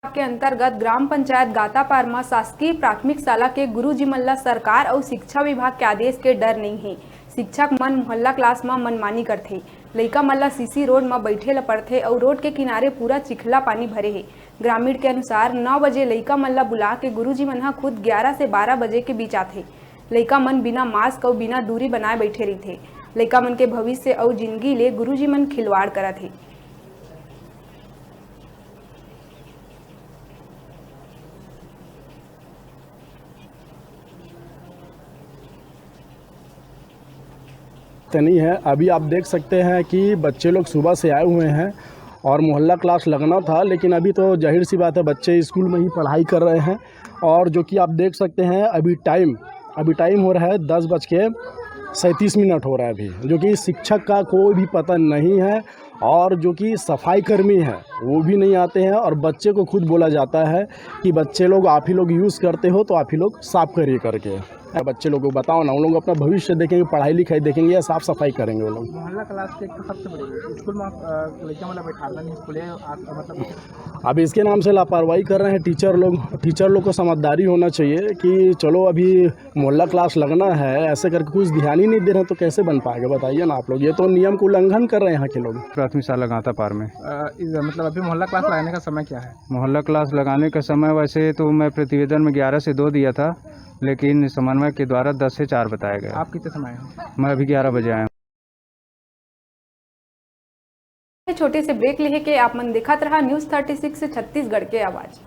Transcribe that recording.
के अंतर्गत ग्राम पंचायत गातापार में शासकीय प्राथमिक शाला के गुरुजी मन ला सरकार और शिक्षा विभाग के आदेश के डर नहीं है। शिक्षक मन मोहल्ला क्लास में मनमानी करथे। लइका मन ला सीसी रोड में बैठे ला पड़थे और रोड के किनारे पूरा चिखला पानी भरे है। ग्रामीण के अनुसार 9 बजे लइका मन ला बुला के गुरुजी मन हा खुद 11 से 12 बजे के बीच आथे। लइका मन बिना मास्क और बिना दूरी बनाए बैठे रहिथे। लइका मन के भविष्य और जिंदगी ले गुरुजी मन खिलवाड़ करत हे। नहीं है। अभी आप देख सकते हैं कि बच्चे लोग सुबह से आए हुए हैं और मोहल्ला क्लास लगना था, लेकिन अभी तो जाहिर सी बात है बच्चे स्कूल में ही पढ़ाई कर रहे हैं। और जो कि आप देख सकते हैं अभी टाइम हो रहा है 10:37 हो रहा है अभी, जो कि शिक्षक का कोई भी पता नहीं है और जो कि सफाई कर्मी है वो भी नहीं आते हैं। और बच्चे को खुद बोला जाता है कि बच्चे लोग आप ही लोग यूज़ करते हो तो आप ही लोग साफ़ करिए करके। बच्चे लोगों को बताओ ना, उन लोग अपना भविष्य देखेंगे, पढ़ाई लिखाई देखेंगे या साफ सफाई करेंगे वो लोग। मोहल्ला क्लास के सबसे बड़ी स्कूल में लड़का वाला बैठाना नहीं, स्कूल मतलब अब इसके नाम से लापरवाही कर रहे हैं टीचर लोग को समझदारी होना चाहिए कि चलो अभी मोहल्ला क्लास लगना है, ऐसे करके कुछ ध्यान ही नहीं दे रहे हैं तो कैसे बन पाएगा बताइए ना आप लोग। ये तो नियम का उल्लंघन कर रहे हैं यहाँ के लोग। प्राथमिक शाला गातापार में मतलब अभी मोहल्ला क्लास लगाने का समय क्या है? मोहल्ला क्लास लगाने का समय वैसे तो मैं प्रतिवेदन में 11 से 2 दिया था, लेकिन समन्वय के द्वारा 10 से 4 बताया गया। आप कितने समय हैं? मैं अभी 11 बजे आया हूँ। छोटे से ब्रेक लेके आप मन देखत रहा न्यूज़ 36 से छत्तीसगढ़ के आवाज।